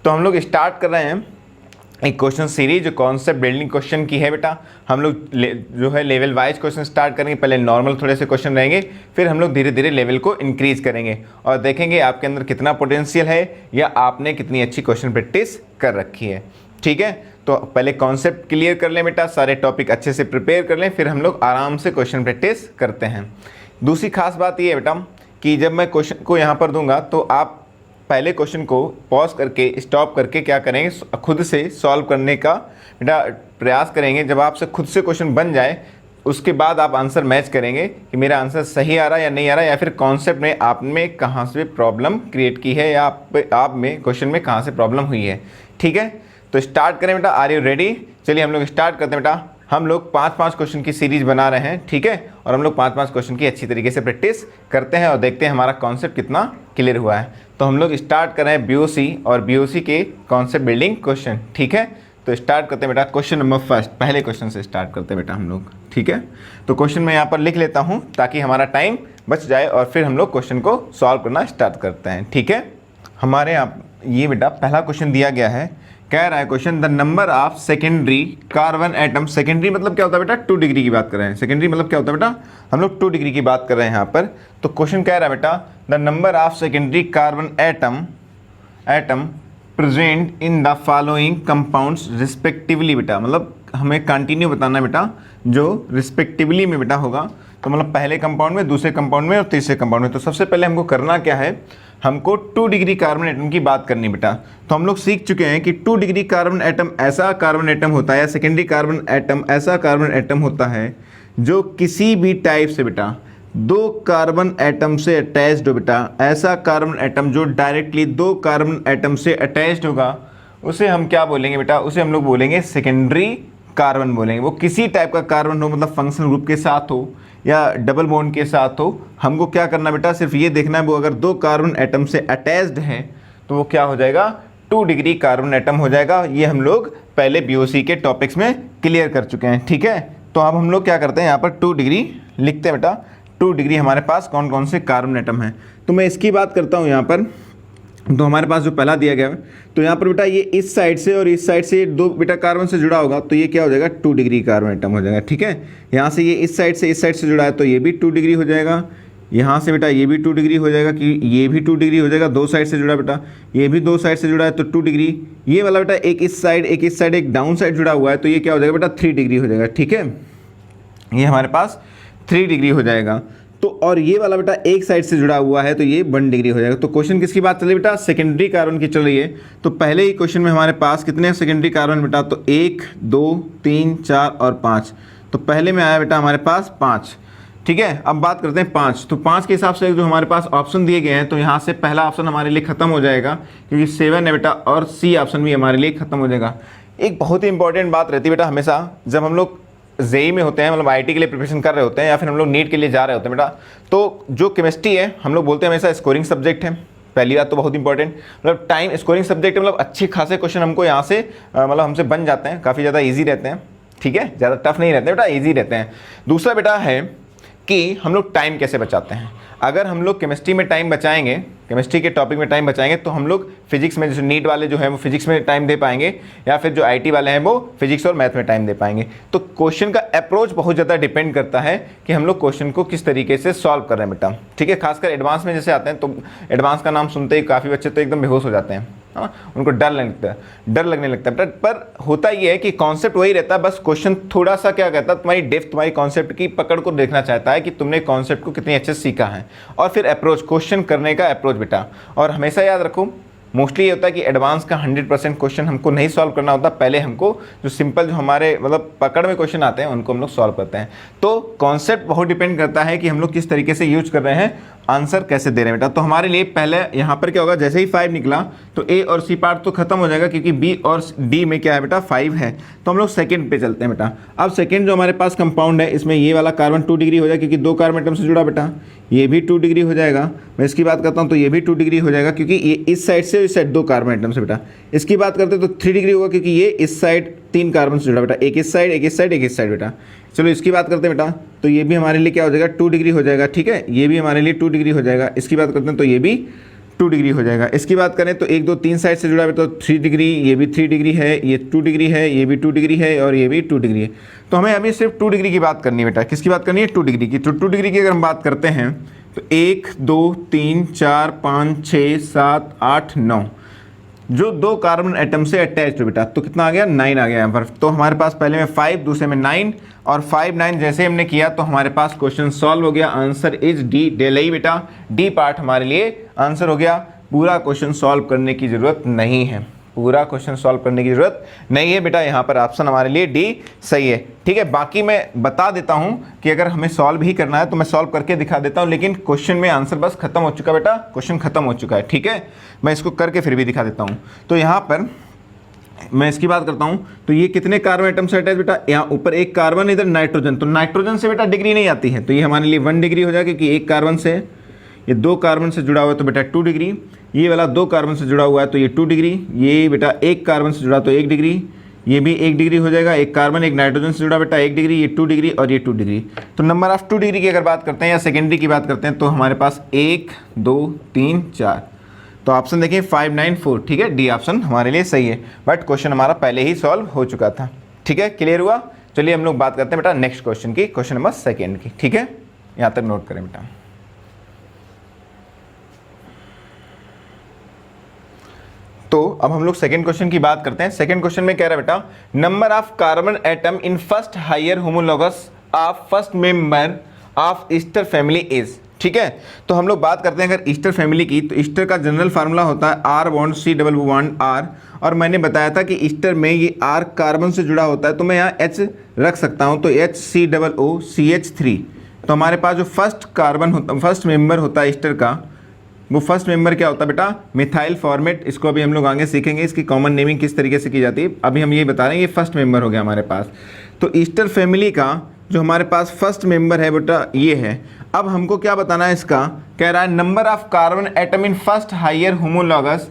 तो हम लोग स्टार्ट कर रहे हैं एक क्वेश्चन सीरीज जो कॉन्सेप्ट बिल्डिंग क्वेश्चन की है बेटा। हम लोग जो है लेवल वाइज क्वेश्चन स्टार्ट करेंगे। पहले नॉर्मल थोड़े से क्वेश्चन रहेंगे, फिर हम लोग धीरे धीरे लेवल को इंक्रीज करेंगे और देखेंगे आपके अंदर कितना पोटेंशियल है या आपने कितनी अच्छी क्वेश्चन प्रैक्टिस कर रखी है। ठीक है, तो पहले कॉन्सेप्ट क्लियर कर लें बेटा, सारे टॉपिक अच्छे से प्रिपेयर कर लें, फिर हम लोग आराम से क्वेश्चन प्रैक्टिस करते हैं। दूसरी खास बात ये है बेटा कि जब मैं क्वेश्चन को यहाँ पर दूंगा तो आप पहले क्वेश्चन को पॉज करके स्टॉप करके क्या करेंगे, खुद से सॉल्व करने का बेटा प्रयास करेंगे। जब आपसे खुद से क्वेश्चन बन जाए उसके बाद आप आंसर मैच करेंगे कि मेरा आंसर सही आ रहा है या नहीं आ रहा है, या फिर कॉन्सेप्ट में आप में कहाँ से प्रॉब्लम क्रिएट की है या आप में क्वेश्चन में कहाँ से प्रॉब्लम हुई है। ठीक है, तो स्टार्ट करें बेटा। Are you ready? चलिए हम लोग स्टार्ट करते हैं बेटा। हम लोग 5-5 क्वेश्चन की सीरीज बना रहे हैं। ठीक है, और हम लोग 5-5 क्वेश्चन की अच्छी तरीके से प्रैक्टिस करते हैं और देखते हैं हमारा कॉन्सेप्ट कितना क्लियर हुआ है। तो हम लोग स्टार्ट कर रहे हैं बीओसी और बीओसी के कॉन्सेप्ट बिल्डिंग क्वेश्चन। ठीक है, तो स्टार्ट करते हैं बेटा क्वेश्चन नंबर फर्स्ट। पहले क्वेश्चन से स्टार्ट करते हैं बेटा हम लोग। ठीक है, तो क्वेश्चन मैं यहाँ पर लिख लेता हूँ ताकि हमारा टाइम बच जाए और फिर हम लोग क्वेश्चन को सॉल्व करना स्टार्ट करते हैं। ठीक है, हमारे यहाँ ये बेटा पहला क्वेश्चन दिया गया है। कह रहा है question the number of secondary carbon atom. Secondary मतलब क्या होता है बेटा? 2 डिग्री की बात कर रहे हैं। सेकेंडरी मतलब क्या होता है बेटा? हम लोग 2 डिग्री की बात कर रहे हैं यहाँ पर। तो क्वेश्चन कह रहा है बेटा the number of secondary carbon atom present in the following compounds respectively. बेटा मतलब हमें कंटिन्यू बताना है बेटा, जो रिस्पेक्टिवली में बेटा होगा तो मतलब पहले कंपाउंड में, दूसरे कंपाउंड में और तीसरे कंपाउंड में। तो सबसे पहले हमको करना क्या है, हमको 2 डिग्री कार्बन एटम की बात करनी बेटा। तो हम लोग सीख चुके हैं कि 2 डिग्री कार्बन एटम ऐसा कार्बन एटम होता है या सेकेंडरी कार्बन एटम ऐसा कार्बन एटम होता है जो किसी भी टाइप से बेटा 2 कार्बन एटम से अटैच्ड हो बेटा। ऐसा कार्बन एटम जो डायरेक्टली 2 कार्बन एटम से अटैच्ड होगा उसे हम क्या बोलेंगे बेटा? उसे हम लोग बोलेंगे सेकेंडरी कार्बन बोलेंगे। वो किसी टाइप का कार्बन हो, मतलब फंक्शनल ग्रुप के साथ हो या डबल बॉन्ड के साथ हो। हमको क्या करना बेटा, सिर्फ ये देखना है वो अगर 2 कार्बन एटम से अटैच्ड है तो वो क्या हो जाएगा? 2 डिग्री कार्बन एटम हो जाएगा। ये हम लोग पहले बीओसी के टॉपिक्स में क्लियर कर चुके हैं। ठीक है, तो अब हम लोग क्या करते हैं, यहाँ पर 2 डिग्री लिखते हैं बेटा। 2 डिग्री हमारे पास कौन कौन से कार्बन एटम हैं, तो मैं इसकी बात करता हूँ यहाँ पर। तो हमारे पास जो पहला दिया गया है, तो यहाँ पर बेटा ये इस साइड से और इस साइड से 2 बेटा कार्बन से जुड़ा होगा तो ये क्या हो जाएगा? 2 डिग्री कार्बन एटम हो जाएगा। ठीक है, यहाँ से ये इस साइड से जुड़ा है तो ये भी 2 डिग्री हो जाएगा। यहाँ से बेटा ये भी 2 डिग्री हो जाएगा कि ये भी 2 डिग्री हो जाएगा। 2 साइड से जुड़ा बेटा, ये भी 2 साइड से जुड़ा है तो 2 डिग्री। ये वाला बेटा एक इस साइड एक डाउन साइड जुड़ा हुआ है तो ये क्या हो जाएगा बेटा? 3 डिग्री हो जाएगा। ठीक है, ये हमारे पास 3 डिग्री हो जाएगा। तो और ये वाला बेटा एक साइड से जुड़ा हुआ है तो ये 1 डिग्री हो जाएगा। तो क्वेश्चन किसकी बात चल रही है बेटा? सेकेंडरी कार्बन की चल रही है। तो पहले ही क्वेश्चन में हमारे पास कितने सेकेंडरी कार्बन बेटा? तो 1 2 3 4 और 5। तो पहले में आया बेटा हमारे पास 5। ठीक है, अब बात करते हैं 5। तो 5 के हिसाब से जो हमारे पास ऑप्शन दिए गए हैं तो यहाँ से पहला ऑप्शन हमारे लिए खत्म हो जाएगा क्योंकि 7 है बेटा और सी ऑप्शन भी हमारे लिए खत्म हो जाएगा। एक बहुत ही इंपॉर्टेंट बात रहती है बेटा हमेशा जब हम लोग जेई में होते हैं, मतलब आईटी के लिए प्रिपरेशन कर रहे होते हैं या फिर हम लोग नीट के लिए जा रहे होते हैं बेटा, तो जो केमिस्ट्री है हम लोग बोलते हैं हमेशा स्कोरिंग सब्जेक्ट है। पहली बात तो बहुत इंपॉर्टेंट, मतलब टाइम स्कोरिंग सब्जेक्ट है, मतलब अच्छे खासे क्वेश्चन हमको यहाँ से मतलब हमसे बन जाते हैं, काफ़ी ज़्यादा ईजी रहते हैं। ठीक है, ज़्यादा टफ नहीं रहते बेटा, ईजी रहते हैं। दूसरा बेटा है कि हम लोग टाइम कैसे बचाते हैं। अगर हम लोग केमिस्ट्री में टाइम बचाएंगे, केमिस्ट्री के टॉपिक में टाइम बचाएंगे तो हम लोग फिजिक्स में, जैसे नीट वाले जो है वो फिजिक्स में टाइम दे पाएंगे या फिर जो आईटी वाले हैं वो फिजिक्स और मैथ में टाइम दे पाएंगे। तो क्वेश्चन का अप्रोच बहुत ज़्यादा डिपेंड करता है कि हम लोग क्वेश्चन को किस तरीके से सॉल्व कर रहे हैं बेटा। ठीक है, खासकर एडवांस में जैसे आते हैं तो एडवांस का नाम सुनते ही काफ़ी बच्चे तो एकदम बेहोश हो जाते हैं। हाँ, उनको डर लगने लगता है। पर होता ये है कि कॉन्सेप्ट वही रहता है, बस क्वेश्चन थोड़ा सा क्या कहता है, तुम्हारी डेप्थ, तुम्हारी कॉन्सेप्ट की पकड़ को देखना चाहता है कि तुमने कॉन्सेप्ट को कितनी अच्छे से सीखा है। और फिर अप्रोच, क्वेश्चन करने का अप्रोच बेटा। और हमेशा याद रखो, मोस्टली ये होता है कि एडवांस का 100% क्वेश्चन हमको नहीं सॉल्व करना होता। पहले हमको जो सिंपल, जो हमारे मतलब पकड़ में क्वेश्चन आते हैं उनको हम लोग सॉल्व करते हैं। तो कॉन्सेप्ट बहुत डिपेंड करता है कि हम लोग किस तरीके से यूज कर रहे हैं, आंसर कैसे दे रहे हैं बेटा। तो हमारे लिए पहले यहाँ पर क्या होगा, जैसे ही 5 निकला तो ए और सी पार्ट तो खत्म हो जाएगा क्योंकि बी और डी में क्या है बेटा 5 है। तो हम लोग सेकंड पे चलते हैं बेटा। अब सेकंड जो हमारे पास कंपाउंड है इसमें ये वाला कार्बन 2 डिग्री हो जाएगा क्योंकि 2 कार्बन एटम से जुड़ा बेटा, ये भी 2 डिग्री हो जाएगा। मैं इसकी बात करता हूँ तो ये भी 2 डिग्री हो जाएगा क्योंकि ये इस साइड से इस साइड 2 कार्बन एटम से बेटा। इसकी बात करते हैं तो 3 डिग्री होगा क्योंकि ये इस साइड 3 कार्बन से जुड़ा बेटा, एक इस साइड एक इस साइड एक इस साइड बेटा। चलो इसकी बात करते हैं बेटा, तो ये भी हमारे लिए क्या हो जाएगा 2 डिग्री हो जाएगा। ठीक है, ये भी हमारे लिए 2 डिग्री हो जाएगा। इसकी बात करते हैं तो ये भी 2 डिग्री हो जाएगा। इसकी बात करें तो 1 2 3 साइड से जुड़ा है तो 3 डिग्री, ये भी 3 डिग्री है, ये 2 डिग्री है, ये भी 2 डिग्री है और ये भी 2 डिग्री है। तो हमें अभी सिर्फ 2 डिग्री की बात करनी है बेटा। किसकी बात करनी है? 2 डिग्री की। तो 2 डिग्री की अगर हम बात करते हैं तो 1 2 3 4 5 6 7 8 9 जो 2 कार्बन एटम से अटैच्ड है बेटा, तो कितना आ गया? 9 आ गया यहाँ पर। तो हमारे पास पहले में 5, दूसरे में 9 और 5 9 जैसे हमने किया तो हमारे पास क्वेश्चन सॉल्व हो गया। आंसर इज डी, डेलई बेटा। डी पार्ट हमारे लिए आंसर हो गया। पूरा क्वेश्चन सॉल्व करने की जरूरत नहीं है, पूरा क्वेश्चन सॉल्व करने की जरूरत नहीं है बेटा। यहाँ पर ऑप्शन हमारे लिए डी सही है। ठीक है, बाकी मैं बता देता हूँ कि अगर हमें सॉल्व ही करना है तो मैं सॉल्व करके दिखा देता हूँ, लेकिन क्वेश्चन में आंसर बस खत्म हो चुका बेटा, क्वेश्चन खत्म हो चुका है। ठीक है, मैं इसको करके फिर भी दिखा देता हूँ। तो यहाँ पर मैं इसकी बात करता हूँ तो ये कितने कार्बन एटम से अटैच बेटा? यहाँ ऊपर एक कार्बन, इधर नाइट्रोजन। तो नाइट्रोजन से बेटा डिग्री नहीं आती है, तो ये हमारे लिए 1 डिग्री हो जाएगा क्योंकि एक कार्बन से, ये 2 कार्बन से जुड़ा हुआ है तो बेटा 2 डिग्री। ये वाला 2 कार्बन से जुड़ा हुआ है तो ये 2 डिग्री। ये बेटा एक कार्बन से जुड़ा तो 1 डिग्री, ये भी 1 डिग्री हो जाएगा। एक कार्बन एक नाइट्रोजन से जुड़ा बेटा 1 डिग्री, ये 2 डिग्री और ये 2 डिग्री। तो नंबर ऑफ 2 डिग्री की अगर बात करते हैं या सेकेंडरी की बात करते हैं तो हमारे पास 1 2 3 4। तो ऑप्शन देखिए 5 9 4। ठीक है, डी ऑप्शन हमारे लिए सही है, बट क्वेश्चन हमारा पहले ही सॉल्व हो चुका था। ठीक है, क्लियर हुआ? चलिए हम लोग बात करते हैं बेटा नेक्स्ट क्वेश्चन की, क्वेश्चन नंबर 2 की। ठीक है, यहाँ तक नोट करें बेटा। तो अब हम लोग सेकंड क्वेश्चन की बात करते हैं। सेकंड क्वेश्चन में कह रहा है बेटा, number of carbon atom in first higher homologous of first member of ester family is. ठीक है, तो हम लोग बात करते हैं अगर ईस्टर फैमिली की, तो ईस्टर का जनरल फार्मूला होता है R bond C double bond R, और मैंने बताया था कि ईस्टर में ये R कार्बन से जुड़ा होता है तो मैं यहाँ H रख सकता हूँ, तो HCOOCH3। तो हमारे पास जो फर्स्ट कार्बन होता, फर्स्ट मेंबर होता है ईस्टर का, वो फर्स्ट मेंबर क्या होता है बेटा? Methyl formate. इसको अभी हम लोग आगे सीखेंगे, इसकी कॉमन नेमिंग किस तरीके से की जाती है। अभी हम ये बता रहे हैं ये फर्स्ट मेंबर हो गया हमारे पास। तो ईस्टर फैमिली का जो हमारे पास फर्स्ट मेंबर है बेटा ये है। अब हमको क्या बताना है इसका? कह रहा है number of carbon atom in first higher homologous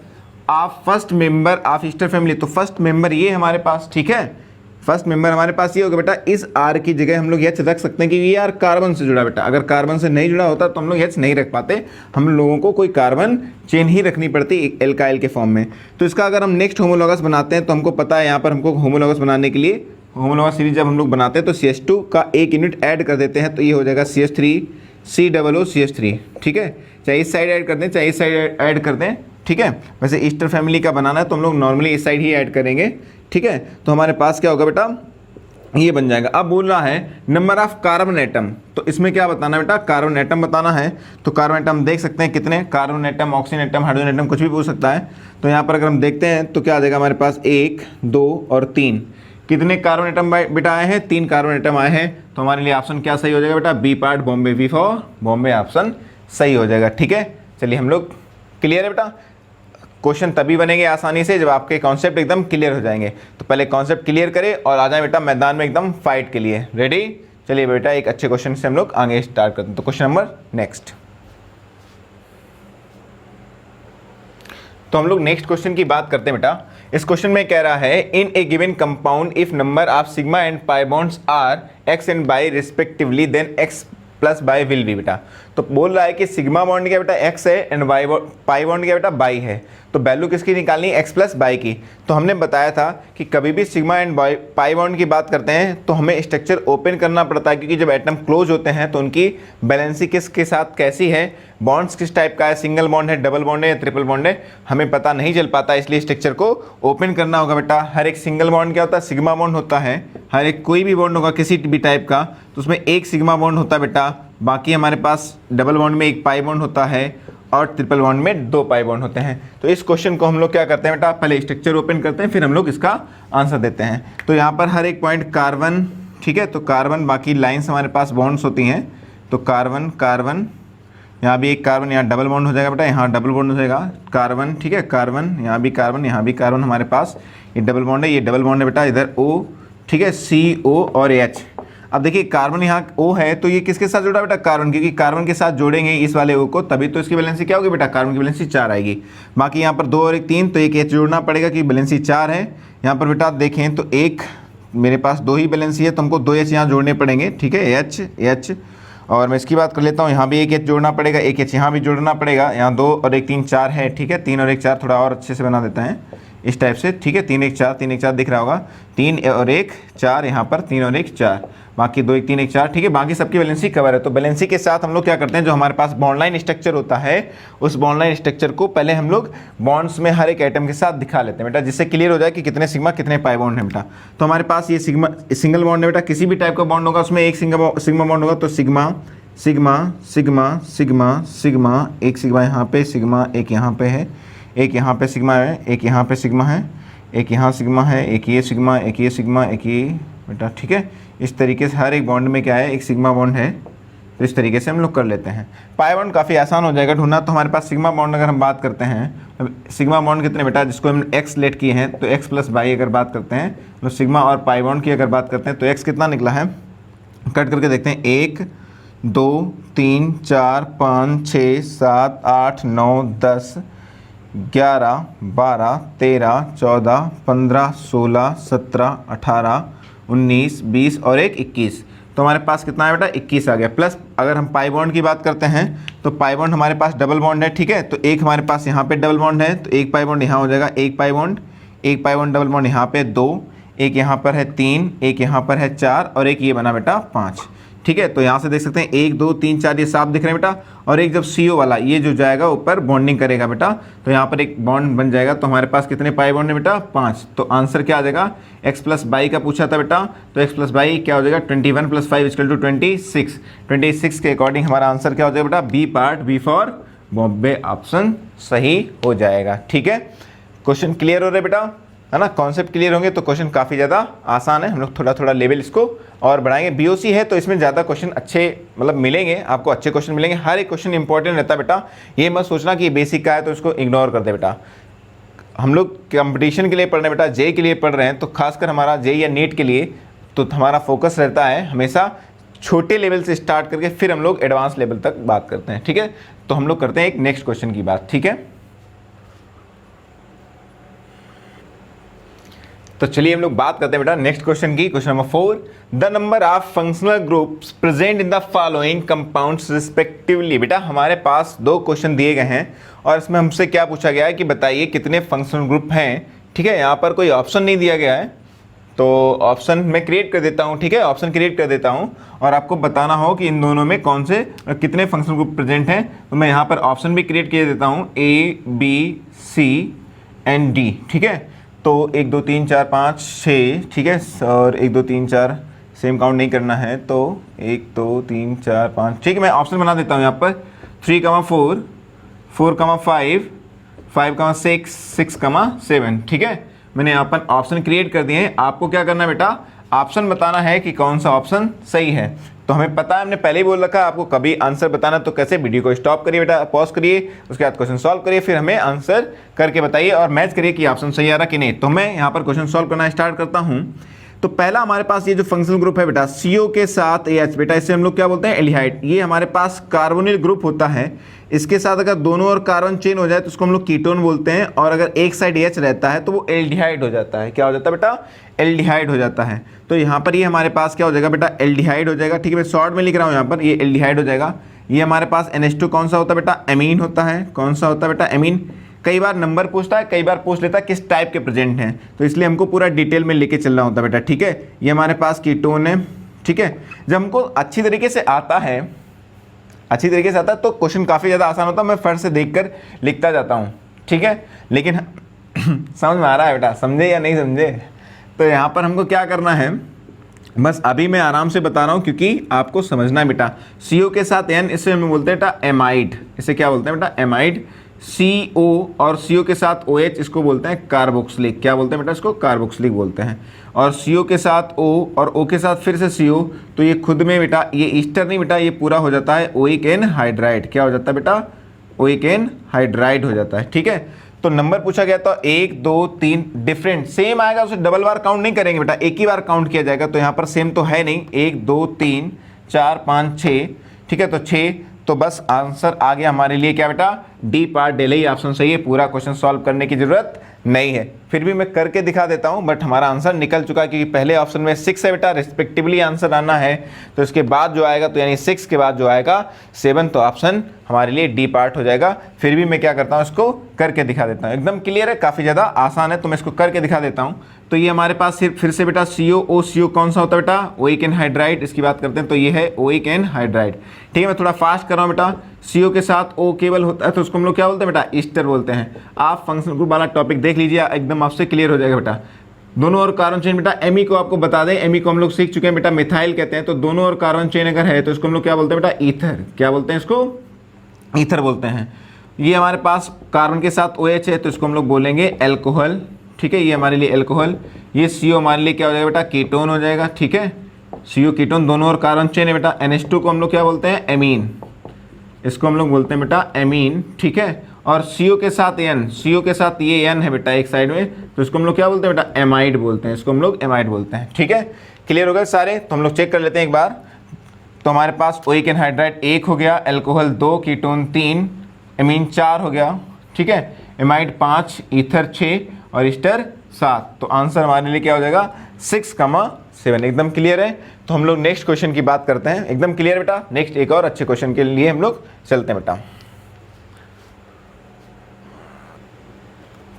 of first member of ester family. तो फर्स्ट मेंबर ये हमारे पास। ठीक है, फर्स्ट मेंबर हमारे पास ये होगा बेटा। इस R की जगह हम लोग H रख सकते हैं कि ये R कार्बन से जुड़ा बेटा। अगर कार्बन से नहीं जुड़ा होता तो हम लोग H नहीं रख पाते, हम लोगों को कोई कार्बन चेन ही रखनी पड़ती एल्काइल के फॉर्म में। तो इसका अगर हम नेक्स्ट होमोलॉगस बनाते हैं तो हमको पता है यहाँ पर हमको होमोलॉगस बनाने के लिए होमोलॉगस सीरीज जब हम लोग बनाते हैं तो CH2 का 1 यूनिट ऐड कर देते हैं, तो ये हो जाएगा CH3COOCH3। ठीक है, चाहे इस साइड ऐड कर दें चाहे इस साइड ऐड कर दें। ठीक है, वैसे ईस्टर फैमिली का बनाना है तो हम लोग नॉर्मली इस साइड ही ऐड करेंगे। ठीक है, तो हमारे पास क्या होगा बेटा? ये बन जाएगा। अब बोल रहा है नंबर ऑफ कार्बन एटम, तो इसमें क्या बताना है बेटा? कार्बन एटम बताना है। तो कार्बन एटम देख सकते हैं कितने, carbon atom, oxygen atom, hydrogen atom, कुछ भी पूछ सकता है। तो यहाँ पर अगर हम देखते हैं तो क्या आ जाएगा हमारे पास? 1 2 और 3। कितने कार्बन एटम बेटा आए हैं? 3 कार्बन एटम आए हैं। तो हमारे लिए ऑप्शन क्या सही हो जाएगा बेटा? B part, Bombay, B for Bombay option सही हो जाएगा। ठीक है, चलिए हम लोग क्लियर है बेटा। क्वेश्चन तभी बनेंगे आसानी से जब आपके कॉन्सेप्ट एकदम क्लियर हो जाएंगे। तो पहले कॉन्सेप्ट क्लियर करें और आ जाए बेटा मैदान में एकदम फाइट के लिए। रेडी? चलिए बेटा एक अच्छे क्वेश्चन से हम लोग आगे स्टार्ट करते हैं। तो क्वेश्चन नंबर नेक्स्ट, तो हम लोग नेक्स्ट क्वेश्चन की बात करते हैं बेटा। इस क्वेश्चन में कह रहा है in a given compound if number of sigma and pi bonds are x and y respectively then x plus y will be बेटा। तो बोल रहा है कि सिग्मा बॉन्ड क्या बेटा? x है एंड पाई बॉन्ड क्या बेटा? बाई है। तो वैल्यू किसकी निकालनी है? x प्लस बाई की। तो हमने बताया था कि कभी भी सिग्मा एंड पाई बॉन्ड की बात करते हैं तो हमें स्ट्रक्चर ओपन करना पड़ता है, क्योंकि जब एटम क्लोज होते हैं तो उनकी बैलेंसी किसके साथ कैसी है, बॉन्ड्स किस टाइप का है, सिंगल बॉन्ड है, डबल बॉन्ड है या ट्रिपल बॉन्ड है, हमें पता नहीं चल पाता। इसलिए स्ट्रक्चर को ओपन करना होगा बेटा। हर एक सिंगल बॉन्ड क्या होता है? सिग्मा बॉन्ड होता है। हर एक कोई भी बॉन्ड होगा किसी भी टाइप का तो उसमें एक सिग्मा बॉन्ड होता है बेटा। बाकी हमारे पास डबल बॉन्ड में एक पाई बॉन्ड होता है और ट्रिपल बॉन्ड में 2 पाई बॉन्ड होते हैं। तो इस क्वेश्चन को हम लोग क्या करते हैं बेटा? पहले स्ट्रक्चर ओपन करते हैं फिर हम लोग इसका आंसर देते हैं। तो यहाँ पर हर एक पॉइंट कार्बन, ठीक है, तो कार्बन, बाकी लाइन्स हमारे पास बॉन्ड्स होती हैं। तो कार्बन कार्बन, यहाँ भी एक कार्बन, यहाँ डबल बॉन्ड हो जाएगा बेटा, यहाँ डबल बॉन्ड हो जाएगा कार्बन। ठीक है, कार्बन, यहाँ भी कार्बन, यहाँ भी कार्बन हमारे पास, ये डबल बॉन्ड है, ये डबल बॉन्ड है बेटा, इधर O, ठीक है, CO और H। अब देखिए कार्बन यहाँ O है तो ये किसके साथ जुड़ा बेटा? कार्बन, क्योंकि कार्बन के साथ जोड़ेंगे इस वाले O को तभी तो इसकी बैलेंसी क्या होगी बेटा? कार्बन की बैलेंसी 4 आएगी। बाकी यहाँ पर 2 और 1 3, तो एक H जोड़ना पड़ेगा क्योंकि बैलेंसी 4 है। यहाँ पर बेटा देखें तो एक मेरे पास 2 ही बैलेंसी है तो हमको 2 H यहाँ जोड़ने पड़ेंगे। ठीक है, H और मैं इसकी बात कर लेता हूँ, यहाँ भी एक एच जोड़ना पड़ेगा, एक एच यहाँ भी जोड़ना पड़ेगा, यहाँ 2 और 1 3 4 है, ठीक है। 3 और 1 4 थोड़ा और अच्छे से बना देते हैं इस टाइप से, ठीक है। 3 1 4 3 1 4 दिख रहा होगा, 3 और 1 4 यहाँ पर, 3 और 1 4, बाकी 2 1 3 1 4, ठीक है। बाकी सबकी बैलेंसी कवर है। तो बैलेंसी के साथ हम लोग क्या करते हैं, जो हमारे पास बॉन्ड लाइन स्ट्रक्चर होता है उस बॉन्ड लाइन स्ट्रक्चर को पहले हम लोग बॉन्ड्स में हर एक एटम के साथ दिखा लेते हैं बेटा, जिससे क्लियर हो जाए कि कितने सिग्मा कितने पाई बॉन्ड है बेटा। तो हमारे पास ये सिग्मा सिंगल बॉन्ड है बेटा, किसी भी टाइप का बॉन्ड होगा उसमें एक सिग्मा बॉन्ड होगा, तो sigma sigma sigma sigma sigma, एक सिग्मा यहाँ पे, सिग्मा एक यहाँ पे है, एक यहाँ पे सिग्मा है, एक यहाँ पे सिग्मा है, एक यहाँ सिग्मा है, एक ये सिग्मा, एक ये सिग्मा, एक ये बेटा, ठीक है। इस तरीके से हर एक बॉन्ड में क्या है, एक सिग्मा बॉन्ड है। तो इस तरीके से हम लोग कर लेते हैं। पाई बॉन्ड काफ़ी आसान हो जाएगा ढूंढना। तो हमारे पास सिग्मा बॉन्ड अगर हम बात करते हैं, सिग्मा बॉन्ड कितने बेटा, जिसको हम एक्स लेट किए हैं, तो एक्स प्लस वाई अगर बात करते हैं, तो सिग्मा और पाई बॉन्ड की अगर बात करते हैं तो एक्स कितना निकला है, कट करके देखते हैं, 1 2 3 4 5 6 7 8 9 10 11 12 13 14 15 16 17 18 19 20 और 1 21। तो हमारे पास कितना है बेटा, 21 आ गया। प्लस अगर हम पाई बॉन्ड की बात करते हैं तो पाई बॉन्ड हमारे पास डबल बॉन्ड है, ठीक है। तो एक हमारे पास यहाँ पे डबल बॉन्ड है, तो एक पाई बॉन्ड यहाँ हो जाएगा, एक पाई बॉन्ड डबल बॉन्ड यहाँ पे 2, एक यहाँ पर है 3, एक यहाँ पर है 4 और एक ये बना बेटा 5, ठीक है। तो यहाँ से देख सकते हैं 1 2 3 4 ये साफ दिख रहे हैं बेटा। और एक जब CO वाला ये जो जाएगा ऊपर बॉन्डिंग करेगा बेटा, तो यहाँ पर एक बॉन्ड बन जाएगा। तो हमारे पास कितने पाई बॉन्ड है बेटा, 5। तो आंसर क्या आ जाएगा, x प्लस बाई का पूछा था बेटा, तो x प्लस बाई क्या हो जाएगा, 21 प्लस 5 इक्वल टू 26। 26 के अकॉर्डिंग हमारा आंसर क्या हो जाएगा बेटा, B part, B for Bombay option सही हो जाएगा, ठीक है। क्वेश्चन क्लियर हो रहा है बेटा, है ना। कॉन्सेप्ट क्लियर होंगे तो क्वेश्चन काफ़ी ज़्यादा आसान है। हम लोग थोड़ा थोड़ा लेवल इसको और बढ़ाएंगे। BOC है तो इसमें ज़्यादा क्वेश्चन अच्छे मतलब मिलेंगे, आपको अच्छे क्वेश्चन मिलेंगे। हर एक क्वेश्चन इंपॉर्टेंट रहता है बेटा, ये मत सोचना कि ये बेसिक का है तो इसको इग्नोर कर दे बेटा। हम लोग कंपटीशन के लिए पढ़ रहे हैं बेटा, JEE के लिए पढ़ रहे हैं, तो खासकर हमारा JEE या NEET के लिए तो हमारा फोकस रहता है हमेशा छोटे लेवल से स्टार्ट करके फिर हम लोग एडवांस लेवल तक बात करते हैं, ठीक है। तो हम लोग करते हैं एक नेक्स्ट क्वेश्चन की बात, ठीक है। तो चलिए हम लोग बात करते हैं बेटा नेक्स्ट क्वेश्चन की। Question number 4, the number of functional groups present in the following compounds respectively. बेटा हमारे पास 2 क्वेश्चन दिए गए हैं और इसमें हमसे क्या पूछा गया है कि बताइए कितने फंक्शनल ग्रुप हैं, ठीक है। यहाँ पर कोई ऑप्शन नहीं दिया गया है, तो ऑप्शन मैं क्रिएट कर देता हूँ, ठीक है। ऑप्शन क्रिएट कर देता हूँ और आपको बताना हो कि इन दोनों में कौन से कितने फंक्शनल ग्रुप प्रेजेंट हैं। तो मैं यहाँ पर ऑप्शन भी क्रिएट किए देता हूँ, A B C and D, ठीक है। तो 1 2 3 4 5 6, ठीक है। और 1 2 3 4 सेम काउंट नहीं करना है, तो 1 2 3 4 5, ठीक है। मैं ऑप्शन बना देता हूँ यहाँ पर 3, 4, 4, 5, 5, 6, 6, 7, ठीक है। मैंने यहाँ पर ऑप्शन क्रिएट कर दिए हैं। आपको क्या करना है बेटा, ऑप्शन बताना है कि कौन सा ऑप्शन सही है। तो हमें पता है, हमने पहले ही बोल रखा है, आपको कभी आंसर बताना तो कैसे, वीडियो को स्टॉप करिए बेटा, पॉज करिए, उसके बाद क्वेश्चन सॉल्व करिए, फिर हमें आंसर करके बताइए और मैच करिए कि ऑप्शन सही आ रहा कि नहीं। तो मैं यहाँ पर क्वेश्चन सॉल्व करना स्टार्ट करता हूँ। तो पहला हमारे पास ये जो फंक्शनल ग्रुप है बेटा, CO के साथ AH, बेटा इसे हम लोग क्या बोलते हैं, एल्डिहाइड। ये हमारे पास कार्बोनिल ग्रुप होता है। इसके साथ अगर दोनों और कार्बन चेन हो जाए तो उसको हम लोग कीटोन बोलते हैं, और अगर एक साइड H रहता है तो वो एल्डिहाइड हो जाता है। क्या हो जाता है बेटा, एल्डिहाइड हो जाता है। तो यहाँ पर ये हमारे पास क्या हो जाएगा बेटा, एल्डिहाइड हो जाएगा, ठीक है। मैं शॉर्ट में लिख रहा हूँ यहाँ पर, ये एल्डिहाइड हो जाएगा। ये हमारे पास NH2 कौन सा होता है बेटा, एमीन होता है। कौन सा होता है बेटा, एमीन। कई बार नंबर पूछता है, कई बार पूछ लेता है किस टाइप के प्रेजेंट हैं, तो इसलिए हमको पूरा डिटेल में लेके चलना होता है बेटा, ठीक है। ये हमारे पास कीटोन है, ठीक है। जब हमको अच्छी तरीके से आता है तो क्वेश्चन काफ़ी ज़्यादा आसान होता है। मैं फर्स्ट से देखकर लिखता जाता हूँ, ठीक है। लेकिन समझ में आ रहा है बेटा, समझे या नहीं समझे। तो यहाँ पर हमको क्या करना है, बस अभी मैं आराम से बता रहा हूँ क्योंकि आपको समझना है बेटा। CO के साथ N, इसे हम बोलते हैं बेटा एमाइड। इसे क्या बोलते हैं बेटा, एमाइड। CO और CO के साथ OH, इसको बोलते हैं कार्बोक्सिलिक। क्या बोलते हैं बेटा, इसको कार्बोक्सिलिक बोलते हैं। और CO के साथ O और O के साथ फिर से CO, तो ये खुद में बेटा ये ईस्टर नहीं बेटा, ये पूरा हो जाता है ओइक एनहाइड्राइड। क्या हो जाता है बेटा, ओइक एनहाइड्राइड हो जाता है, ठीक है। तो नंबर पूछा गया तो 1 2 3 डिफरेंट सेम आएगा, उसे डबल बार काउंट नहीं करेंगे बेटा, एक ही बार काउंट किया जाएगा। तो यहाँ पर सेम तो है नहीं, 1 2 3 4 5 6, ठीक है। तो 6, तो बस आंसर आ गया हमारे लिए क्या बेटा, डी पार्ट डेल ही ऑप्शन सही है। पूरा क्वेश्चन सॉल्व करने की जरूरत नहीं है, फिर भी मैं करके दिखा देता हूं, बट हमारा आंसर निकल चुका है क्योंकि पहले ऑप्शन में 6 है बेटा, रिस्पेक्टिवली आंसर आना है, तो इसके बाद जो आएगा तो यानी 6 के बाद जो आएगा 7, तो ऑप्शन हमारे लिए डी पार्ट हो जाएगा। फिर भी मैं क्या करता हूं, इसको करके दिखा देता हूं, एकदम क्लियर है, काफ़ी ज़्यादा आसान है, तो मैं इसको करके दिखा देता हूं। तो ये हमारे पास फिर से बेटा CO कौन सा होता है बेटा, ओइक एनहाइड्राइड, इसकी बात करते हैं, तो ये है ओइक एनहाइड्राइड। ठीक है, मैं थोड़ा फास्ट कर रहा हूँ बेटा। CO के साथ O केवल होता है तो उसको हम लोग क्या बोलते हैं बेटा, ईस्टर बोलते हैं। आप फंक्शनल ग्रुप वाला टॉपिक देख लीजिए, एकदम आपसे क्लियर हो जाएगा बेटा। दोनों और कार्बन चेन बेटा, एमी को आपको बता दें, एमी को हम लोग सीख चुके हैं बेटा, मिथाइल कहते हैं, तो दोनों और कार्बन चेन अगर है तो इसको हम लोग क्या बोलते हैं बेटा, ईथर। क्या बोलते हैं इसको, ईथर बोलते हैं। ये हमारे पास कार्बन के साथ OH है तो इसको हम लोग बोलेंगे एल्कोहल। ठीक है, ये हमारे लिए एल्कोहल। ये CO हमारे लिए क्या हो जाएगा बेटा, कीटोन हो जाएगा। ठीक है, CO कीटोन, दोनों और कार्बन चेन है बेटा। NH2 को हम लोग क्या बोलते हैं, एमीन, इसको हम लोग बोलते हैं बेटा एमीन। ठीक है, और CO के साथ N, CO के साथ ये N है बेटा एक साइड में, तो इसको हम लोग क्या बोलते हैं बेटा, एमाइड बोलते हैं, इसको हम लोग एमाइड बोलते हैं। ठीक है, क्लियर हो गए सारे, तो हम लोग चेक कर लेते हैं एक बार। तो हमारे पास ओइक एनहाइड्राइड 1 हो गया, एल्कोहल 2, कीटोन 3, एमीन 4 हो गया। ठीक है, एमाइड 5, ईथर 6 और ईस्टर 7, तो आंसर हमारे लिए क्या हो जाएगा, 6,7। एकदम क्लियर है। तो हम लोग नेक्स्ट क्वेश्चन की बात करते हैं। एकदम क्लियर बेटा, नेक्स्ट एक और अच्छे क्वेश्चन के लिए हम लोग चलते हैं बेटा।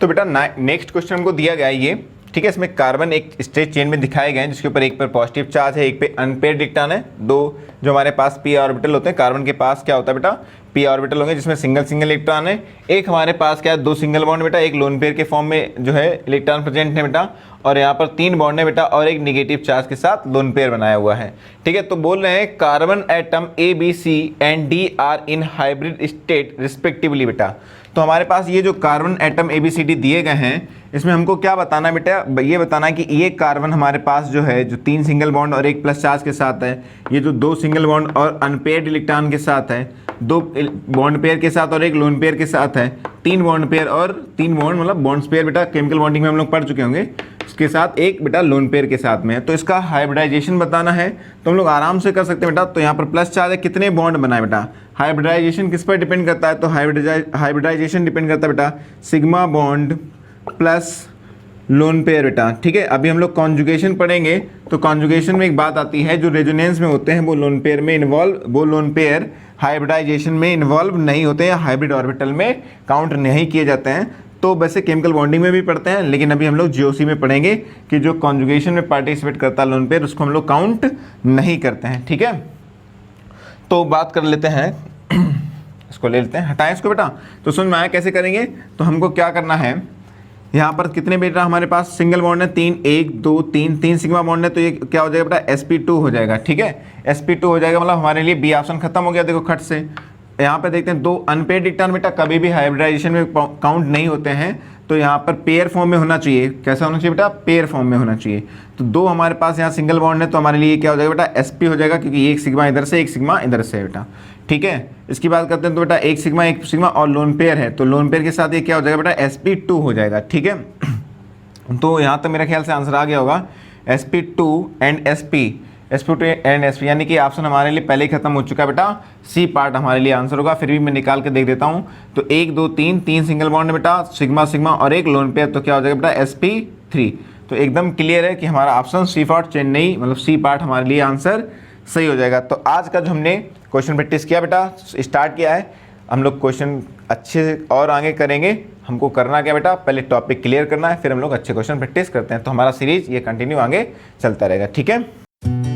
तो बेटा नेक्स्ट क्वेश्चन हमको दिया गया है ये, ठीक है, इसमें कार्बन एक स्ट्रेट चेन में दिखाए गए हैं जिसके ऊपर एक पर पॉजिटिव चार्ज है, एक पे अनपेयर्ड इलेक्ट्रॉन है। दो जो हमारे पास पी ऑर्बिटल होते हैं, कार्बन के पास क्या होता है बेटा, पी ऑर्बिटल होंगे जिसमें सिंगल सिंगल इलेक्ट्रॉन है। एक हमारे पास क्या है, 2 सिंगल बॉन्ड बेटा, एक लोन पेयर के फॉर्म में जो है इलेक्ट्रॉन प्रेजेंट है बेटा, और यहाँ पर 3 बॉन्ड है बेटा और एक निगेटिव चार्ज के साथ लोन पेयर बनाया हुआ है। ठीक है, तो बोल रहे हैं carbon atom ABC and D are in hybrid state respectively बेटा। तो हमारे पास ये जो कार्बन एटम ABCD दिए गए हैं, इसमें हमको क्या बताना है बेटा, ये बताना है कि ये कार्बन हमारे पास जो है, जो 3 सिंगल बॉन्ड और एक प्लस चार्ज के साथ है, ये जो 2 सिंगल बॉन्ड और अनपेयर्ड इलेक्ट्रॉन के साथ है, 2 बॉन्ड पेयर के साथ और एक लोन पेयर के साथ है, 3 बॉन्ड पेयर और 3 बॉन्ड मतलब बॉन्ड्स पेयर बेटा केमिकल बॉन्डिंग में हम लोग पढ़ चुके होंगे, इसके साथ एक बेटा लोन पेयर के साथ में है। तो इसका हाइब्रिडाइजेशन बताना है तो हम लोग आराम से कर सकते हैं बेटा। तो यहाँ पर प्लस चार्ज है, कितने बॉन्ड बनाए बेटा, हाइब्रिडाइजेशन किस पर डिपेंड करता है, तो हाइब्रिडाइजेशन डिपेंड करता है बेटा sigma bond plus lone pair बेटा। ठीक है, अभी हम लोग कॉन्जुगेशन पढ़ेंगे, तो कॉन्जुगेशन में एक बात आती है, जो रेजोनेंस में होते हैं वो लोन पेयर में इन्वॉल्व, वो लोन पेयर हाइब्रिडाइजेशन में इन्वॉल्व नहीं होते हैं, हाइब्रिड ऑर्बिटल में काउंट नहीं किए जाते हैं। तो वैसे केमिकल बॉन्डिंग में भी पढ़ते हैं, लेकिन अभी हम लोग GOC में पढ़ेंगे कि जो कॉन्जुगेशन में पार्टिसिपेट करता है लोन पेयर, उसको हम लोग काउंट नहीं करते हैं। ठीक है, तो बात कर लेते हैं, इसको ले लेते हैं, हटाएं इसको बेटा। तो समझ में आया कैसे करेंगे। तो हमको क्या करना है, यहाँ पर कितने बेटा हमारे पास सिंगल बॉन्ड है, 3, 1 2 3 सिग्मा बॉन्ड है, तो ये क्या हो जाएगा बेटा, sp2 हो जाएगा। ठीक है, sp2 हो जाएगा, मतलब हमारे लिए बी ऑप्शन खत्म हो गया। देखो खट से यहाँ पे देखते हैं, 2 अनपेयर्ड इलेक्ट्रॉन बेटा कभी भी हाइब्रिडाइजेशन में काउंट नहीं होते हैं, तो यहाँ पर पेयर फॉर्म में होना चाहिए। कैसा होना चाहिए बेटा, पेयर फॉर्म में होना चाहिए। तो 2 हमारे पास यहाँ सिंगल बॉन्ड है, तो हमारे लिए क्या हो जाएगा बेटा, sp हो जाएगा, क्योंकि एक सिग्मा इधर से एक सिग्मा इधर से है बेटा। ठीक है, इसकी बात करते हैं, तो बेटा एक सिग्मा और लोन पेयर है, तो लोन पेयर के साथ ये क्या हो जाएगा बेटा, sp2 हो जाएगा। ठीक है, तो यहाँ तक मेरे ख्याल से आंसर आ गया होगा, sp2 and sp2 and sp, यानी कि ऑप्शन हमारे लिए पहले ही खत्म हो चुका है बेटा, सी पार्ट हमारे लिए आंसर होगा। फिर भी मैं निकाल के देख देता हूँ, तो 1 2 3 सिंगल बॉन्ड है बेटा, सिग्मा और एक लोन पेयर, तो क्या हो जाएगा बेटा, sp3। तो एकदम क्लियर है कि हमारा ऑप्शन सी पार्ट चेन्नई मतलब सी पार्ट हमारे लिए आंसर सही हो जाएगा। तो आज का जो हमने क्वेश्चन प्रैक्टिस किया बेटा, स्टार्ट किया है, हम लोग क्वेश्चन अच्छे से और आगे करेंगे। हमको करना क्या बेटा, पहले टॉपिक क्लियर करना है, फिर हम लोग अच्छे क्वेश्चन प्रैक्टिस करते हैं। तो हमारा सीरीज ये कंटिन्यू आगे चलता रहेगा। ठीक है।